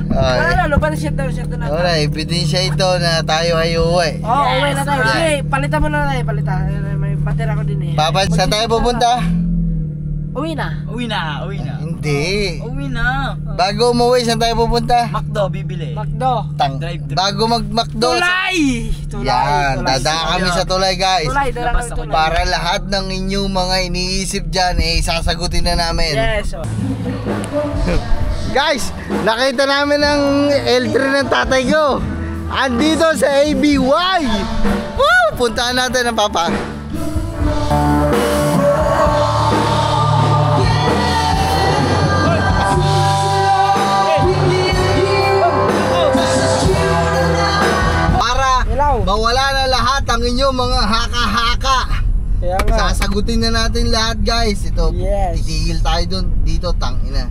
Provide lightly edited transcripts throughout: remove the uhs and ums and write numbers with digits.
Wala, lupa na siya daw na. Wala, ebidensya ito na tayo ay uwi. Oo, uwi na tayo. Sige, palitan mo na tayo, palitan. May batera ko din eh. Papa, saan tayo pupunta? Uwi na. Hindi. Uwi na. Bago umuwi, saan tayo pupunta? Macdo, bibili. Macdo. Bago mag-Macdo. Tulay! Yan, dadaan kami sa tulay guys. Tulay, dala kami tulay. Para lahat ng inyong mga iniisip dyan, sasagutin na namin. Yes. Guys, nakita namin ang L3 ng tatay ko. Andito sa ABY. Woo! Puntaan natin ang papa. Mawala na lahat ang inyong mga haka-haka. Sasagutin na natin lahat guys. Ito, titigil tayo dito, tangina.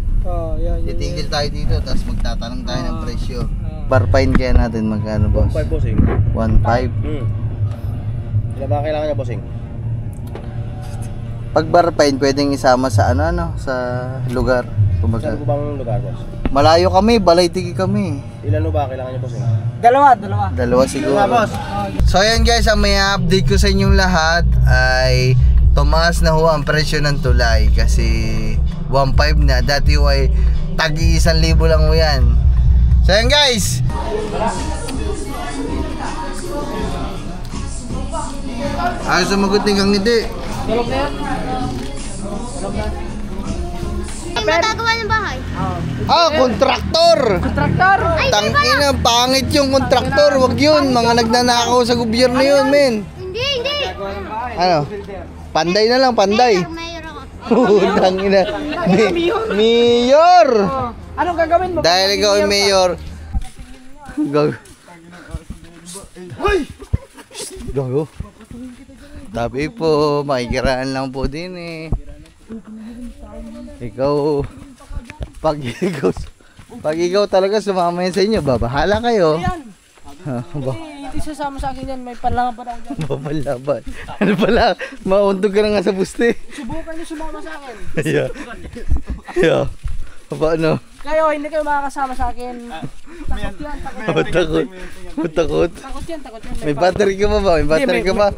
Titigil tayo dito, tapos magtatanong tayo ng presyo. Bar fine kaya natin magkano boss? 1.5 bossing. 1.5? Ilan ba kailangan niya bossing? Pag bar fine, pwedeng isama sa sa lugar. Saan po bang lugar boss? Malayo kami, Balaytigi kami. Ilan ba kailangan niya bossing? Dalawa siguro. So ayan guys, ang may update ko sa inyong lahat ay tumaas na ho ang presyo ng tulay kasi 1.5 na. Dati ho ay tagi 1,000 lang ho yan. So ayan guys, ay sumagot ni Kang Ngiti. Magagawa ng bahay. Kontraktor! Kontraktor! Tangina, pangit yung kontraktor. Wag yun, mga nagnanakaw sa gobyerno yun, men. Hindi. Ano? Panday na lang, panday. Mayor ako. Tangina. Mayor! Anong gagawin mo? Dahil ikaw ay mayor. Gago. Tabi po, makikiraan lang po din eh. Ikaw, pag ikaw talaga sumama yan sa inyo, bahala kayo. Hindi sasama sa akin yan, may panlangan pa daw dyan. Papalaban. Ano pala, mauntog ka na nga sa buste. Subukan nyo sumama sa akin. Yeah. Paano? Kayo, hindi kayo makakasama sa akin. Takot yan. Takot. Takot yan. May battery ka ba?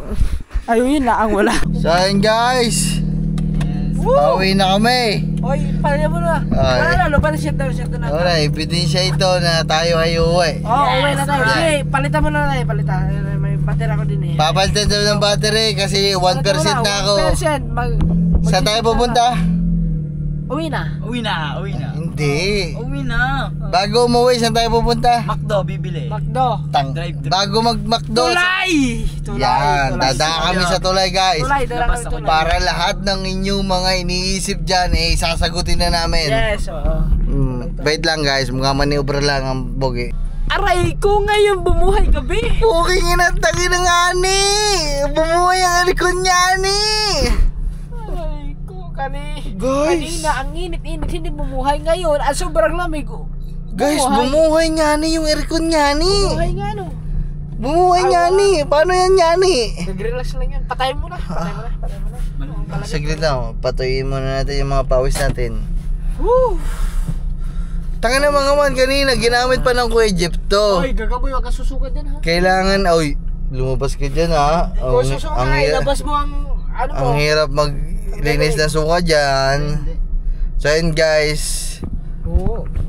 Ayun yun na, ang wala. So ayun guys, pauwi na kami. Oy, paano mo na? Wala, lupa na siya daw na. Wala, ebidensya ito na tayo ay uwi. Oo, uwi na tayo. Sige, palitan mo na tayo, palitan. May batera ko din eh. Papalitan daw ng battery kasi 1% na ako. 1%. Saan tayo pupunta? Uwi na. Hindi. Uwi na. Bago umuwi, saan tayo pupunta? Macdo, bibili. Macdo. Bago mag-Macdo. Tulay! Yan, dadaan kami sa tulay guys. Tulay, dala kami tulay. Para lahat ng inyong mga iniisip dyan, sasagutin na namin. Yes, oo. Wait lang guys, mga maniobra lang ang bogi. Aray ko ngayon bumuhay gabi. Puking inatagi ng ani. Bumuhay ang alikon niya ani. Aray ko Guys. Kanina ang init-init, hindi bumuhay ngayon. Ang sobrang lamig ko. Guys, bumuhay nga ni yung aircon nga ni. Bumuhay nga no. Bumuhay nga ni. Paano yan nga ni? Nag-relax lang yan. Patayin mo na. Saglit lang, patuyin muna natin yung mga pawis natin. Woo! Tanga na mga man, kanina ginamit pa ng Kuya Jeff to. Oy, gagaboy, wag ka susukat din ha. Kailangan, oy, lumabas ka dyan ha. Kung susukat ka, ilabas mo ang ano mo. Ang hirap maglinis na suka dyan. So yun guys,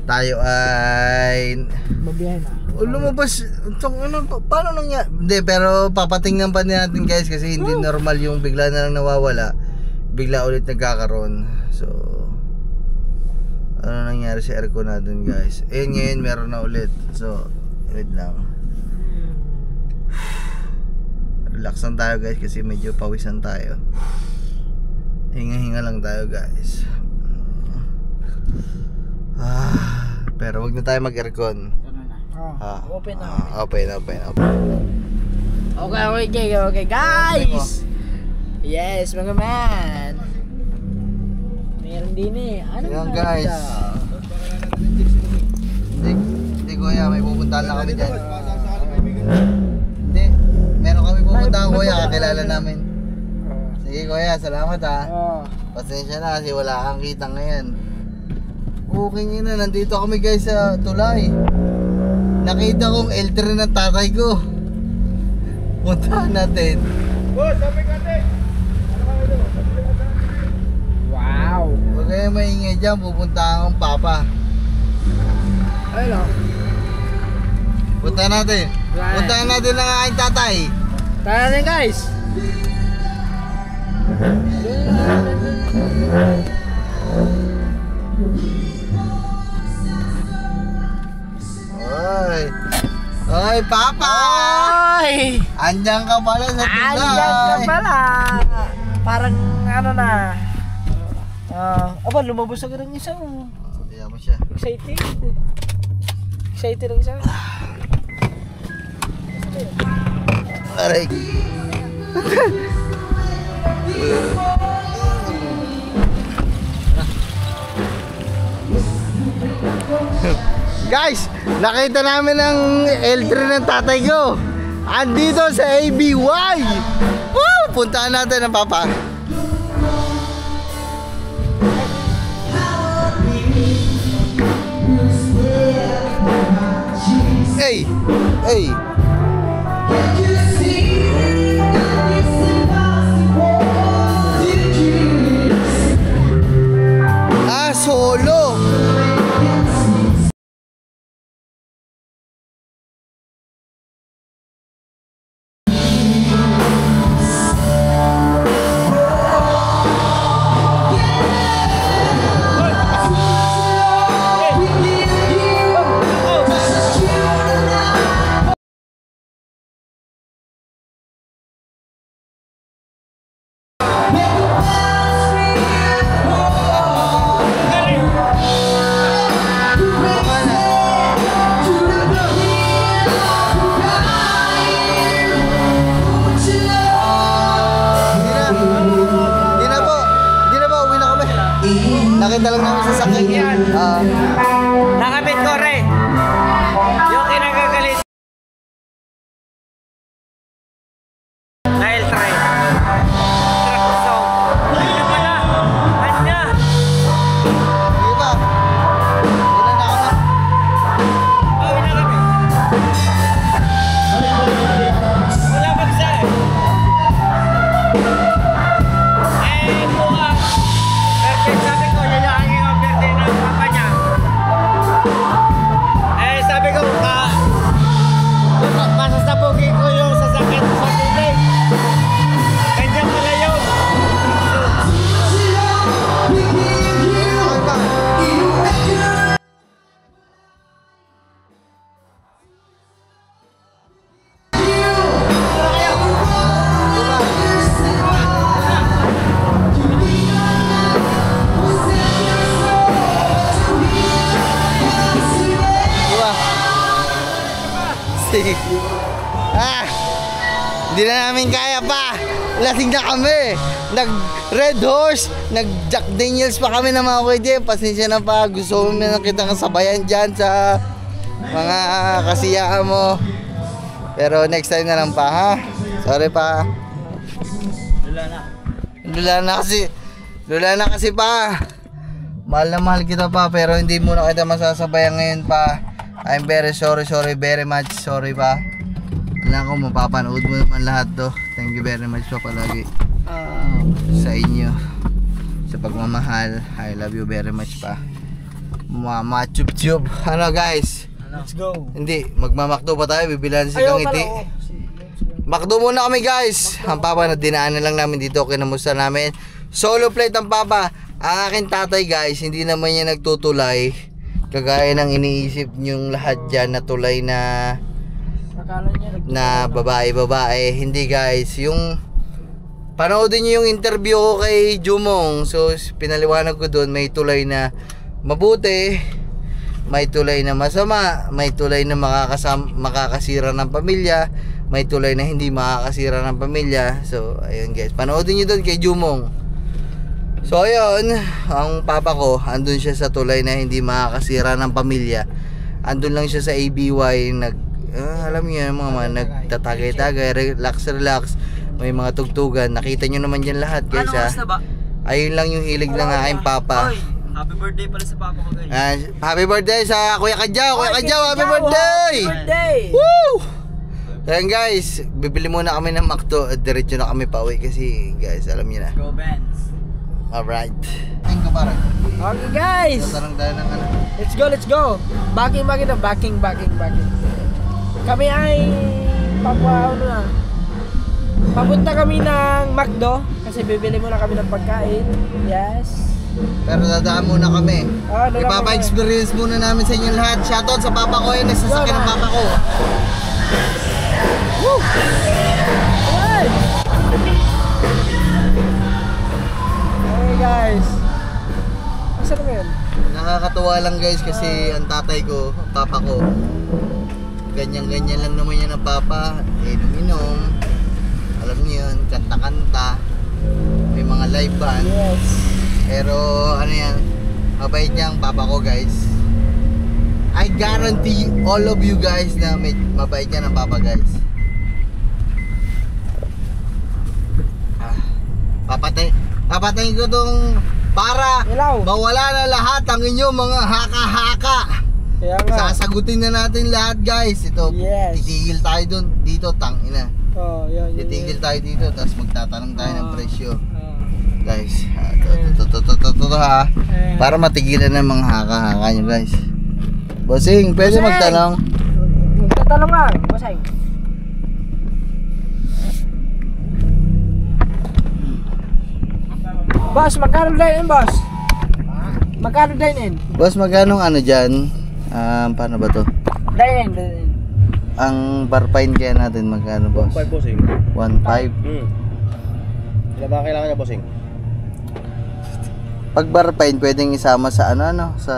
tayo ay mabiyahe na. lumabas. Paano nangyari? Hindi, pero papatingnan pa natin guys kasi hindi normal yung bigla na lang nawawala, bigla ulit nagkakaroon. So ano nangyari sa aircon natin guys? Ngayon meron na ulit. So wait lang, relax lang tayo guys kasi medyo pawisan tayo. Hinga-hinga lang tayo guys. Pero wag na tayo mag-aircon. Open na. Open. Okay guys. Yes, mga man. Meron din eh. Ano yan guys? Hindi kuya, may pupuntahan lang kami dyan. Hindi, meron kami pupuntahan kuya, kakilala namin. Sige kuya, salamat ha. Pasensya na kasi wala kang kita ngayon. Okay nyo na, nandito kami guys sa tulay. Nakita kong elder ng tatay ko. Puntahan natin. Boss, sabi ka natin. Wow. Huwag kayo maingay dyan, pupuntahan kong papa. Ayun o. Puntahan natin. Right. Puntahan natin ang aking tatay. Tara na guys. Oy. Oy, papa! Ay! Andiyan ka pala sa tulay. Andiyan ka pala. Parang ano na. Aba, lumabas agad ang isa mo. Kaya mo siya. Excited. Excited ang isa. Aray. Guys, nakita namin ang elder ng tatay ko. Andito sa ABY. Woo! Puntaan natin ang papa. Hey! Hey! Solo! Nakita lang namin sa sakyan. Nakabit ko rin. Yung kinagagalit. Dahil try. Truck song. Ano pala? Anya? Di ba? Hindi na nakapit. Bawi na kami. Wala bagsa eh. Buka. Perfect sabi ko, yayangin ang birthday ng papa niya. Sabi ko, masasabugin ko yung sasakyan sa tubig. Ganyan pala yun. Okay pa. Hindi na namin kaya pa. Lasing na kami. Nag Red Horse, nag Jack Daniels pa kami na mga kuya. Pasensya na pa. Gusto mo na kita kasabayan dyan sa mga kasiyaan mo. Pero next time na lang pa, ha? Sorry pa. Lula na kasi pa. Mahal na mahal kita pa, pero hindi mo na kita masasabayan ngayon pa. I'm very sorry, very much sorry pa. Alam ko, mapapanood mo naman lahat to. Thank you very much pa palagi sa inyo, sa pagmamahal. I love you very much pa. Mama chup-chup. Ano guys? Let's go. Hindi, magmamakdo pa tayo. Bibilan si Kang Iti. Makdo muna kami guys. Ang papa na dinaanan lang namin dito. Kinamusta namin. Solo plate ang papa. Ang aking tatay guys, hindi naman niya nagtutulay. Kagaya ng iniisip nyong lahat dyan na tulay na babae. Hindi guys. Yung panoodin nyo yung interview ko kay Jumong. So pinaliwanag ko doon, may tulay na mabuti, may tulay na masama, may tulay na makakasira ng pamilya, may tulay na hindi makakasira ng pamilya. So ayun guys, panoodin nyo doon kay Jumong. So ayun, ang papa ko andun siya sa tulay na hindi makakasira ng pamilya. Andun lang siya sa ABY, alam niyo mga nagtatagay-tagay, relax. May mga tugtugan. Nakita nyo naman dyan lahat guys, ha. Ayun lang yung hilig ng aking papa. Happy birthday pala sa papa ko guys. Happy birthday sa Kuya Kadyaw. Kuya Kadyaw, happy birthday! Happy birthday! Woo! Ayan guys, bibili muna kami ng McDo at diretso na kami pauwi kasi guys, alam niyo na. Go Benz. Alright. Tingin ka parang. Okay guys! Tatanong tayo ng ano. Let's go! Backing. Kami ay papunta kami ng McDo kasi bibili muna kami ng pagkain. Yes. Pero dadaan muna kami. Ipapa-experience muna namin sa inyo lahat. Shoutout sa papa ko, yun, nasasakyan ng papa ko. Woo! Alright! Okay guys. Asa na yun? Nakakatuwa lang guys kasi ang tatay ko, papa ko, ganyan-ganyan lang naman yan ang papa. Inom-inom. Alam niyo yun, kanta-kanta. May mga live band. Yes. Pero ano yan, mabait niya ang papa ko guys. I guarantee all of you guys na mabait niya ng papa guys. Papatayin ko tong para Ilaw. mawala na lahat ang inyong mga haka-haka. Kaya nga. Sasagutin na natin lahat guys. Ito, Yes. titigil tayo dito, tangina. Oh, yan. Titigil tayo dito, tapos magtatanong tayo ng presyo. Ah. Guys, to ha. Para matigilan ng mga haka-haka nyo guys. Bossing, pwede Bossing! magtanong? Magtatanong lang, Bossing. Boss, magkano dine-in, boss? Magkano dine-in? Boss, magkano ano dyan? Paano ba to? Dine-in. Ang bar fine kaya natin magkano boss? 1.5 bossing. 1.5? Ilan ba kailangan niya bossing? Pag bar fine, pwedeng isama sa ano, sa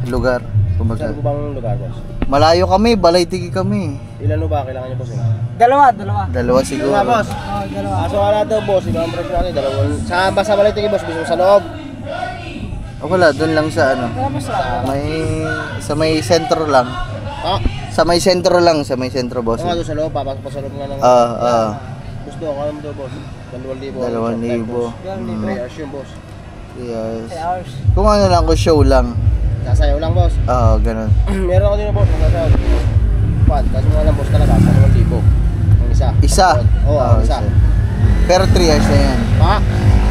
lugar. Kumbaga. Saan po bang lugar boss? Malayo kami, Balaytigi kami. Ilan ba kailangan niya bossing? Dalawa. Dalawa siguro. boss. Oh, dalawa. Aso wala daw boss, ikaw ang presyo natin, dalawang. Saan ba sa Balaytigi boss? Gusto mo sa loob? Wala, doon lang sa ano. Dalawa sa Sa may sentro lang. Ah, Sa may sentro lang, sa may sentro boss. doon sa loob, papasok pa sa loob nga ng... Gusto ko, alam mo daw boss. 2,000. 2,000. 3 hours yun boss. Yes. 3 hours. Kung ano lang ko show lang. Sasayaw lang boss. Oo, ganun. Meron ako din boss, nagsasayaw. Kasi mo alam boss talaga, 2,000. Ang isa. Isa? Oo, ang isa. Pero 3 hours na yan. Ha?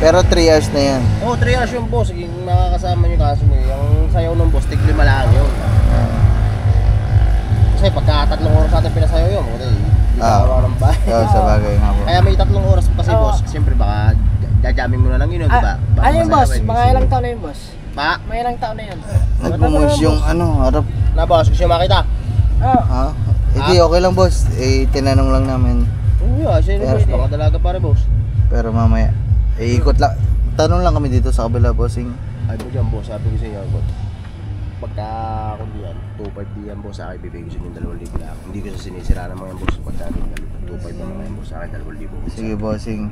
Pero 3 hours na yan. Oo, 3 hours yung boss. Yung makakasama nyo kaso nyo, yung sayaw ng boss, tig 5 lang yun. Kasi pagka 3 oras natin pinasayaw yun, hindi bakawa ng bahay. Oo, sa bagay nga po. Kaya may 3 oras kasi boss, siyempre baka jajamming mo na lang yun, di ba? Ano yung boss? Mga ilang taon na yung boss? Pa? Mga ilang taon na yun? Nagbumus yung ano, harap. Na boss, gusto nyo makita? Oh. Ha? Hindi, okay lang boss. Tinanong lang namin. Oo, siya yun boss, baka dalaga pare boss. Pero mamaya, ikot lang. Tanong lang kami dito sa kabila, bossing. Ay po dyan boss, sabi ko sa inyo boss. Pagka kung diyan, 2.5 diyan boss, sa akin bibigay ko sa inyo 2,000 lang. Hindi ko sa sinisira naman yan boss, pagka 2.5 naman yan boss, sa akin 2,000. Sige, bossing.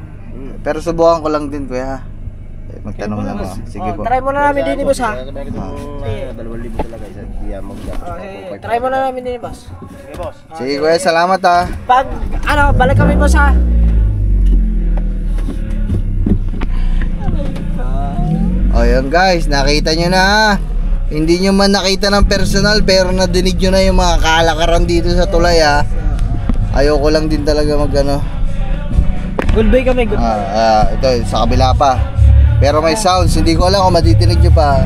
Pero subukan ko lang din, kuya. Magtanong lang ako. Sige po. Try muna namin din ni boss ha. Sabi ko 2,000 talaga, isa diyan mag-2.5. Try muna namin din ni boss. Sige boss. Sige, kuya, salamat ha. Pag balik kami boss ha. O yun guys, nakita nyo na ha. Hindi nyo man nakita ng personal pero nadinig nyo na yung mga kalakaran dito sa tulay ha. Ayoko lang din talaga magano. Goodbye kami, goodbye. Ito sa kabila pa. Pero may sounds, hindi ko alam kung madidinig nyo pa.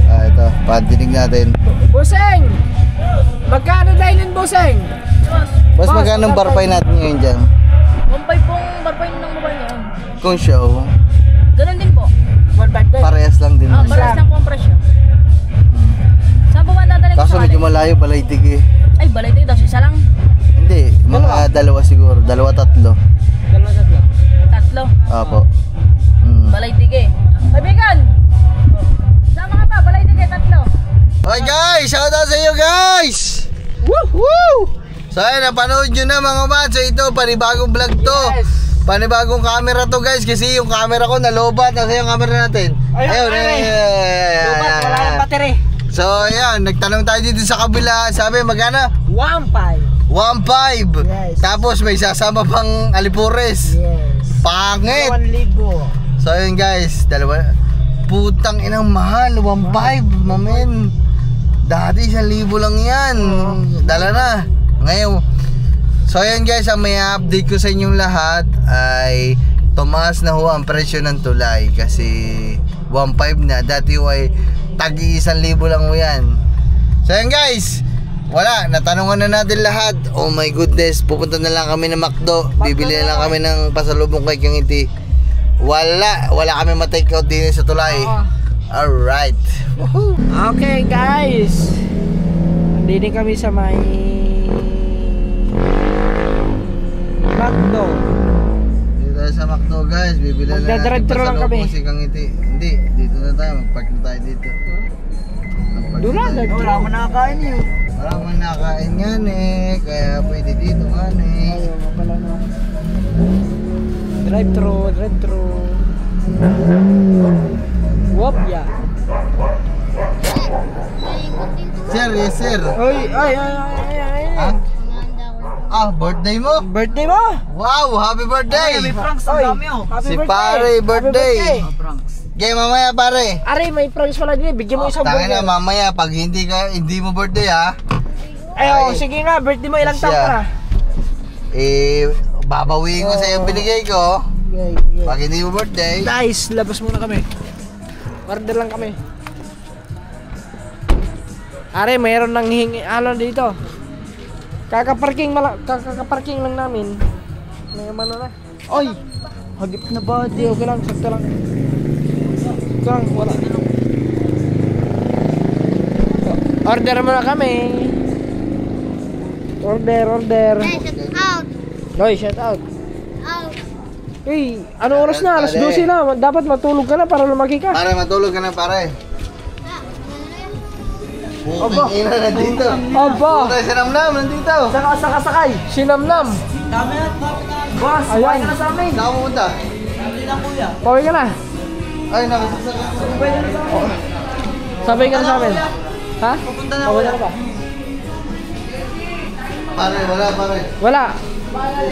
Ito, patinig natin. Bossing! Magkano dine-in, Bossing? Boss, magkano bar fine natin ngayon dyan? 1.5 pong barpain ng mobile ngayon. Kung show, Ganun din po. 1.5 din. parehas lang din. Parehas lang po ang presyo. Saan po ba dadalhin ko Kaso sa medyo malayo, Balaytigi. Ay, balay tayo daw. Isa lang. Hindi, mga dalawa siguro, 2-3. Dalawa tatlo. Tatlo. Opo. Balay tige. Kaibigan! Sama ka pa, balay tige, tatlo. Okay guys, shout out sa iyo guys! Woo! So ayun, napanood nyo na mga man. So ito, panibagong vlog to. Panibagong camera to guys. Kasi yung camera ko nalobat. Nasa yung camera natin. Ayun, Wala yung battery. So ayan, nagtanong tayo dito sa kabila. Sabi, magkano? 1.5. 1.5. Yes. Tapos may sasama pang alipures. Yes. Pangit. 1,000. So ayun guys, dalawa. putang inang mahal, 1.5 mamen. Dati 1,000 lang yan. Dala na. Ngayon. So ayan guys, ang may update ko sa inyong lahat ay tumaas na ho ang presyo ng tulay kasi 1.5 na. Dati ho ay tagi 1,000 lang ho yan. So ayan guys, wala, natanungan na natin lahat. Oh my goodness, pupunta na lang kami ng McDo. Bibili na lang kami ng pasalubong kay Kangiti. Wala kami ma-take out din sa tulay. Alright. Okay guys, nandito kami sa may McDo. Dito tayo sa McDo guys, bibili na natin Magdadrive-thru lang kami. pasalubong si Kangiti. Hindi, dito na tayo, mag-park na tayo dito. Doon na, wala mo nakakain yun. Wala man nakain yan eh, kaya pwede dito nga eh. Ayaw nga pala na. Drive-thru. Whoop, yeah. Sir, yes sir. Ay. Ha? Ah, birthday mo? Birthday mo? Wow, happy birthday! May pranks ang dami oh. Si pare, birthday! Okay, mamaya pare. Are, may pranks pala din. Bigyan mo isang Tangin na, burger. mamaya pag hindi mo birthday ha. Ay, sige nga, birthday mo ilang taon ka na? Babawiin ko sa iyo binigay ko. Okay. Pag hindi mo birthday. Guys, labas muna kami. Order lang kami. Are, mayroon nang hihingi. Ano dito? Kakaparking lang namin. May ano na. Oy! Hagip na ba? Di, okay lang. Sakto lang. Wala. Order muna kami. Order. Shut out. Hoy, shout out. Out. Hey, ano oras na? Alas 12 na. Dapat matulog ka na para lumaki ka. Pare, matulog ka na pare. Aba. Ina na dito. Aba. Puta, sinamnam nandito. Sakay. Sinamnam. Dami at boss, Ayan. na sa amin. Saan ka pumunta? Dami lang kuya. Paway ka na. Ay, nakasaksak ako. Sabay ka na sa amin. Ha? Pupunta na Paway kuya. ka na ba? Pare, wala pare. Wala.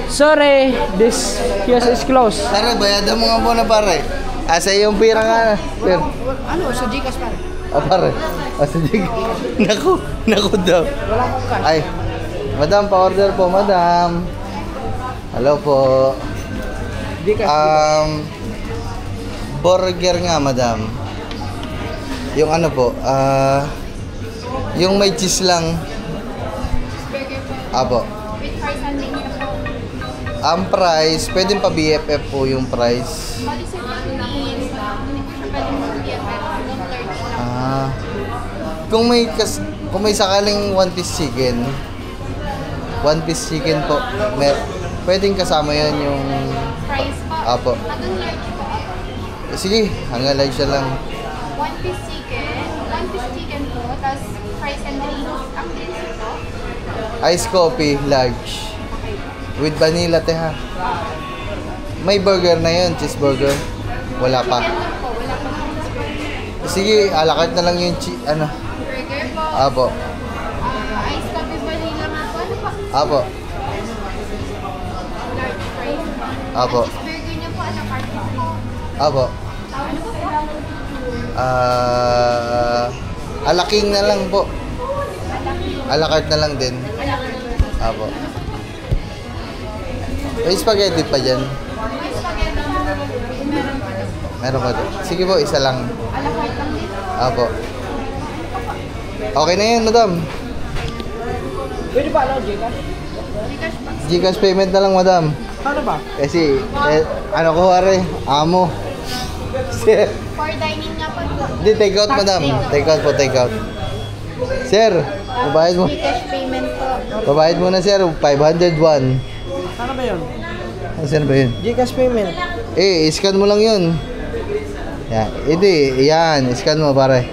Sorry, this kiosk is closed. Pare, bayadan mo nga muna pare. Asa yung pira nga. Sir. Ano? Sa Gcash pare. Ah, pare. Sige. Naku daw. Wala akong cash. Ay, madam, pa-order po, madam. Hello po. Gcash. Burger nga, madam. Yung ano po, yung may cheese lang. Apo. Ang price, pwedeng pa BFF po yung price. Kung may sakaling one piece chicken po, pwedeng kasama yan yung Price po. apo. Anong large po? Sige, hanggang large siya lang. One piece chicken po. Tapos fries and drinks. Ang drinks po. Ice coffee, large. With vanilla, te ha. May burger na yun, cheeseburger. Wala pa. Chicken lang po. Wala pa ng cheeseburger. Sige, alakad na lang yung Burger po. Apo. Ice coffee vanilla nga po. Ano po? Apo. Large fries. Apo. Ang cheeseburger niyo po. Ano card po? Apo. Ano po po? Alaking na lang po. Alakart na lang din. Apo. May spaghetti pa dyan. May spaghetti po. Meron po. Meron pa din. Sige po, isa lang. Alakart lang dito. Apo. Okay na yan, madam. Pwede ba ano, Gcash? Gcash po. Gcash payment na lang, madam. Ano ba? Kasi, ano ko pare, amo. Sir. For dining nga po. Hindi, take out, madam. Take out po, take out. Sir, babayad mo. Gcash payment po. Babayad mo na, sir. 501. Ano ba yun? Saan ba yun? Gcash payment. Scan mo lang yun. Yan. Hindi, yan. Scan mo, pare.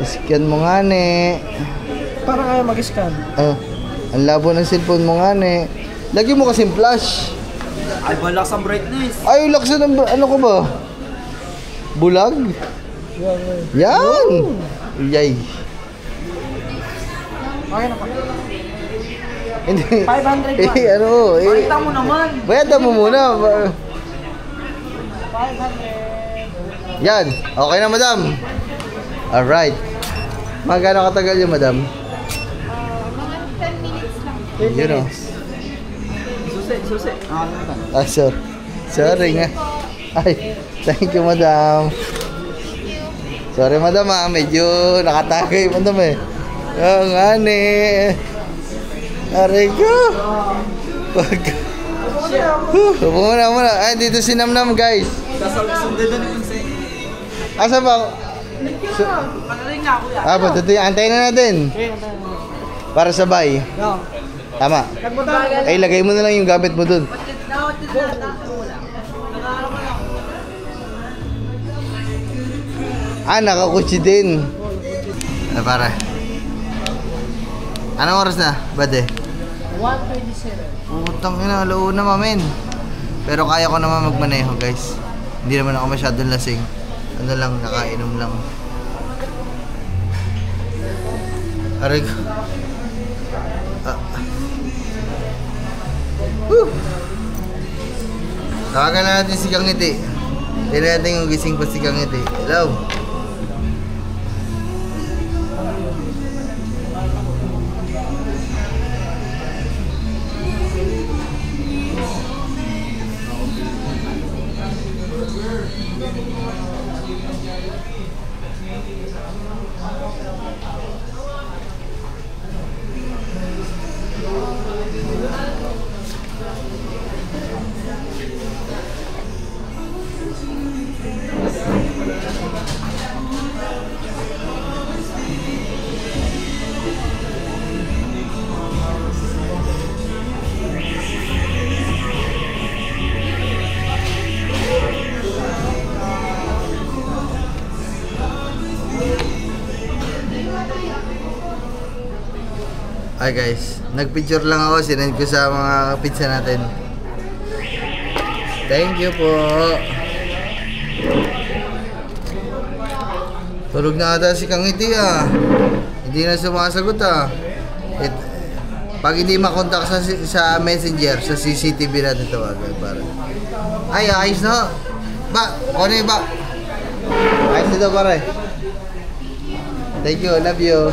Scan mo nga, ne. Parang ayaw mag-scan. Ang labo ng cellphone mo nga, ne. Lagi mo kasing flash. Ay, balak sa brightness. Ay, laksa ng, ano ko ba? Bulag? Yan! Yay! Okay na pa. Hindi. 500 ba? Ano? Pakita mo naman. Bayadan mo muna. 500. Yan. Okay na, madam. Alright. Magkano katagal yun, madam? Mga 10 minutes lang. Yun o. Susi. Ah, sorry nga. Ay, thank you, madam. Sorry, madam, medyo nakatagay, madam eh. Oo nga ni. Aray ko. Muna. Ay, dito si Namnam, guys. Asa ba? Antayin na natin. Para sabay. Tama. Ay, lagay mo na lang yung gamit mo dun. Nakakutsi din. Para. Anong oras na, bade? 1:27. Putang ina, alauna mamin. Pero kaya ko naman magmaneho, guys. Hindi naman ako masyadong lasing. Ano lang, nakainom lang. Aray ko. Tawagan na natin si Kangiti. Tignan natin yung gising pa si Kangiti. Hello. Hi guys, nagpicture lang ako, sinend ko sa mga pizza natin. Thank you po. Tulog na ata si Kangiti ah. Hindi na sumasagot ah. Pag hindi makontak sa messenger, sa CCTV natin tawagan para. Ay, ayos na. Ba, ano ba? Ayos na daw pare. Thank you, love you.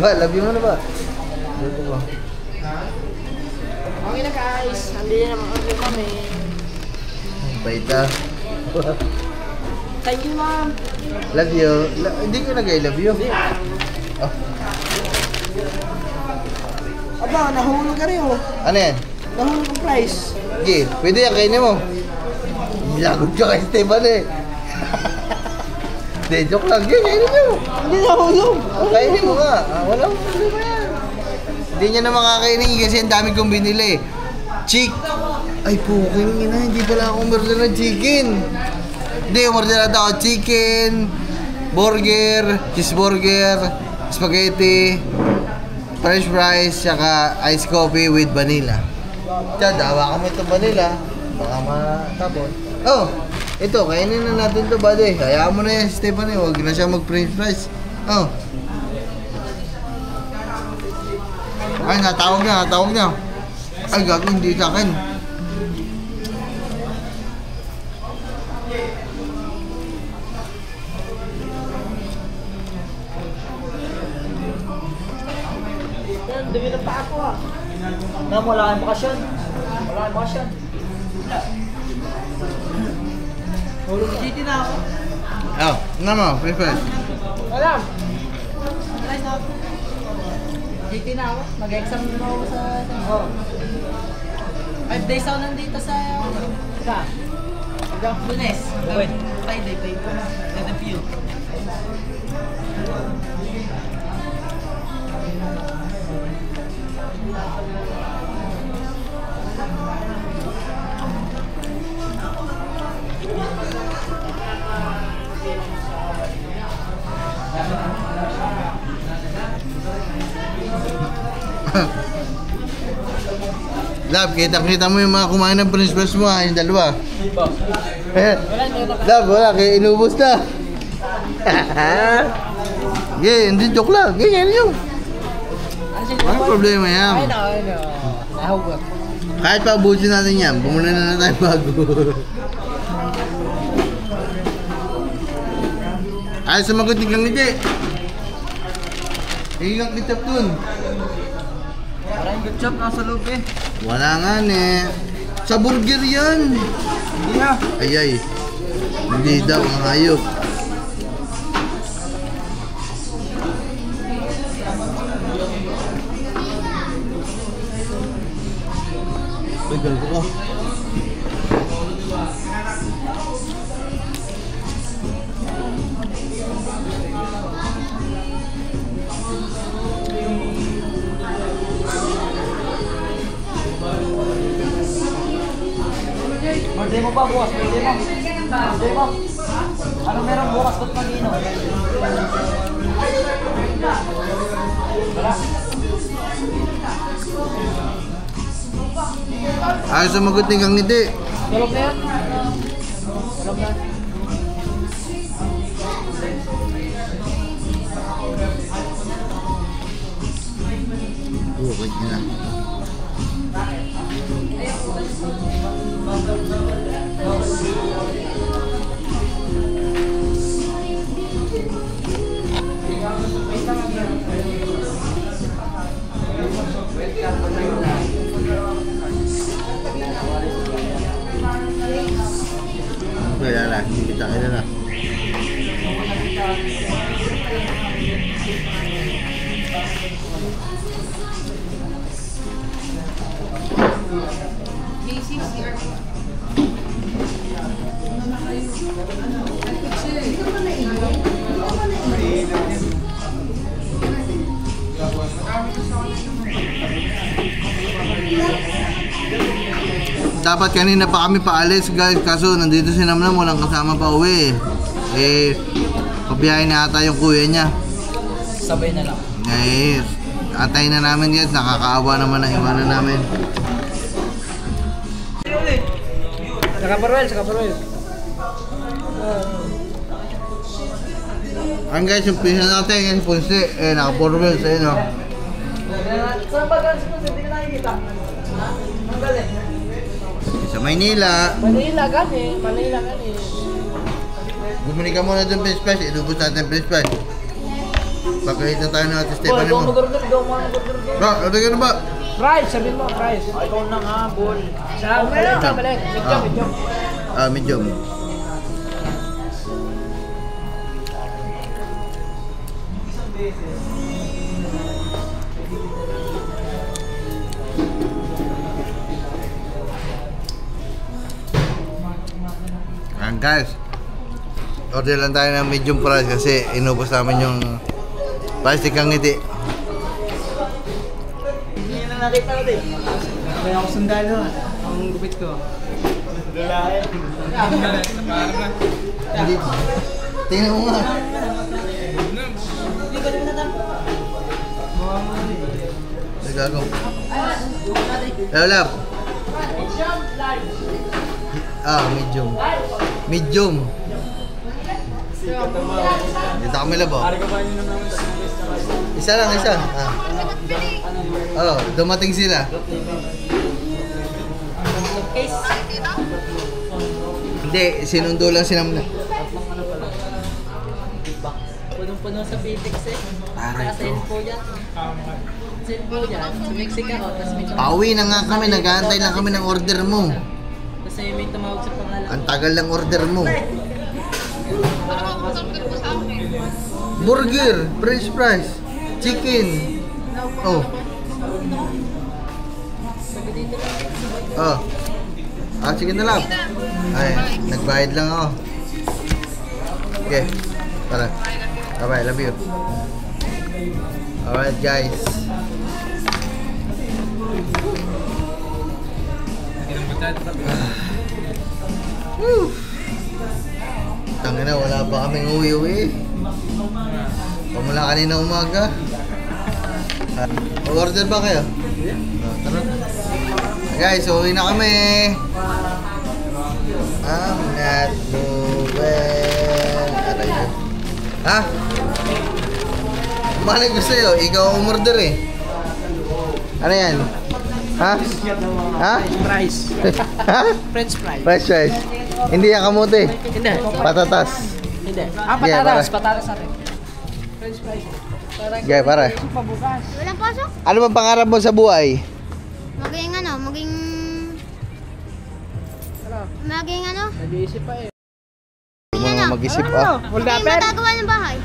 Ba, love you mo na ba? Okay na guys, hindi na mag-order kami. Baita. Thank you, ma'am. Love you. Hindi ko nag-I love you. Oh. Aba, nahulog ka rin oh. Ano yan? Nahulog ang price. Sige, pwede yan, kainin mo. Lagot ka kay Esteban eh. Hindi, joke lang. Sige, kainin mo. Hindi nahulog. Kainin mo ka. Walang problema yan. Hindi niya na makakainin kasi ang dami kong binili. Ay, puking ina. Hindi pala ako umorder ng chicken. Hindi, umorder na ako chicken, burger, cheeseburger, spaghetti, french fries, saka iced coffee with vanilla. Diyan, dawa kami itong vanilla. Baka matapon. Oh, ito, kainin na natin ito, buddy. Hayaan mo na yan, Stephanie. Huwag na siya mag-french fries. Oh. Ay, natawag niya. Ay, gago, hindi sa akin. Yan, dumi na pa ako ah. Wala kayong bakasyon. Hulog GT na ako. Oh, naman, french fries. Alam. GT na ako. Mag-exam na ako sa... 5 days ako nandito sa... Lunes. Friday, pay ko na. Review. Love, kita mo yung mga kumain ng french fries mo ha, yung dalawa. Love, wala, kaya inubos na. Yeah, hindi joke lang. Yeah, yan yun. Walang problema yan. I know. Nahugot. Kahit pa abusin natin yan, bumuna na tayo bago. Ayaw sumagot ni Kang Ngiti. Higang ketchup dun. Parang ketchup nasa loob eh. Wala nga ne. Sa burger yan. Hindi na. Ay. Hindi daw ang hayop. Tagal ko. Birthday mo ba bukas? Birthday mo? Birthday mo? Ano meron bukas? Ba't mag-ino? Ayaw sumagot ni Kang Ngiti. Tulog na yan? Tulog na. Wait na. Kaya na, kita ka na. Dapat kanina pa kami paalis guys, kaso nandito si Namnam, walang kasama pa uwi. Pabiyahin na ata yung kuya niya. Sabay na lang. Guys, antayin na namin guys, nakakaawa naman ang iwanan namin. Saka Parwel. Ang guys, yung pisa natin, yung punsi, naka-4 sa inyo. Saan ba gansi mo? Hindi ka nakikita. Ang galing. Sa Maynila. Manila gani. Bumili ka muna dun Prince Price, ilubos natin Prince Price. Pagkahit na tayo ng Ate Stephanie mo. Bro, ano ka na ba? Price, sabihin mo, price. Ikaw na nga, bol. Balik. Medium. Medium. Ayan guys, order lang tayo ng medium price kasi inubos namin yung plastic Kang Ngiti. Hindi na nakita natin. Kaya ako sundalo, ang gupit ko. Lalaki. Hindi. Tingnan mo nga. Hindi ka rin natin. Nagago. Hello love. Medium. Dito kami labo. Isa lang. Dumating sila. Hindi, sinundo lang si Namna. Punong-puno sa Pitex eh. Sa Senpo dyan. Sa Mexico, tapos may Pauwi na nga kami, nag-aantay lang kami ng order mo. Tapos may tumawag sa pangalan. Ang tagal ng order mo. Burger, french fries, chicken. Chicken na lang. Ay, nagbayad lang ako. Okay, tara. Bye-bye, love you. Alright guys. Tangina, wala pa kaming uwi-uwi. Pamula kanina umaga. Order ba kayo? Tara. Guys, uwi na kami. I'm not moving. Aray ko. Ha? Malay ko sa'yo, ikaw umorder eh. Ano yan? Ha? Ha? Price. Ha? French fries. French fries. Hindi yan kamote. Hindi. Patatas. Hindi. Yeah, Patatas. Patatas natin. French fries. Okay, pare. Pabukas. Walang pasok? Ano bang pangarap mo sa buhay? Maging ano? Nag-iisip pa eh. Mga mag-isip ah. Hold Maging matagawa ng bahay.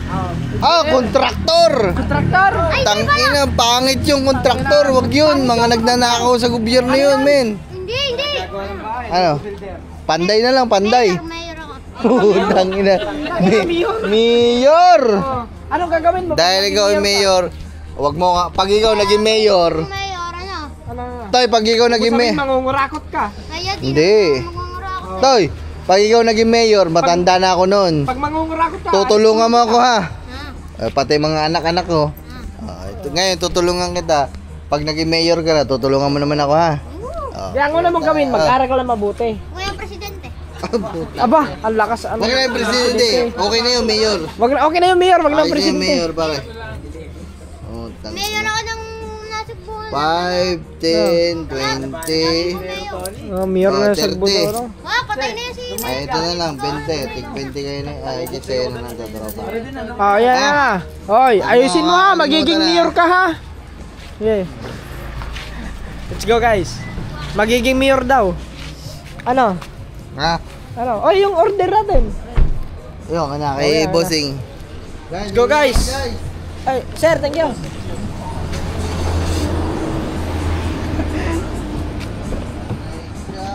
Kontraktor! Kontraktor! Ay, hindi pala. Tangina, pangit yung kontraktor. Wag yun. Mga nagnanakaw sa gobyerno yun, men. Hindi. Ano? Panday na lang, panday. Mayor ako. Tangina. Mayor! Anong gagawin mo? Dahil ikaw ay mayor, wag mo nga. Pag ikaw naging mayor, Mayor, ano? Ano? Toy, pag ikaw naging Sabihin, mayor, mangungurakot ka. Kaya di Hindi. magmumura ako. Toy, pag ikaw naging mayor, matanda na ako noon. Pag mangungurakot ka. Tutulungan mo ako ha. Ah, Pati mga anak-anak ko. Ngayon, tutulungan kita. Pag naging mayor ka na, tutulungan mo naman ako ha. Kaya ang una mong gawin, mag-aral ka lang mabuti. Kuya Presidente. Aba, ang lakas. Ano? Wag na yung presidente. Okay na yung mayor. Okay na yung mayor, wag na yung Okay na yung presidente. mayor, pare. Mayor ako ng nasugbuhan. 5, 10, 20. Mayor na sa 30. Budoro. Patay na yan si Ay, ito na lang, 20. Tig 20 kayo na. Ay, kasi na lang tatropa. Yan na. Hoy, ayusin mo ha, magiging mayor ka ha. Yeah. Let's go guys. Magiging mayor daw. Ano? Ha? Ano? Oh, yung order natin. Yung na kay bossing. Let's go guys. Ay, sir, thank you.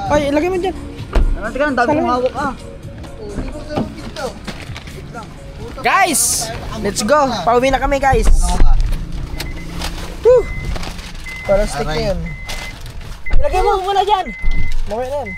Ay, ilagay mo dyan. Teka lang, dami kong hawak ah. Guys, let's go. Pauwi na kami guys. Woo! Para stick na Aray. yun. Ilagay mo muna dyan. Okay na yan.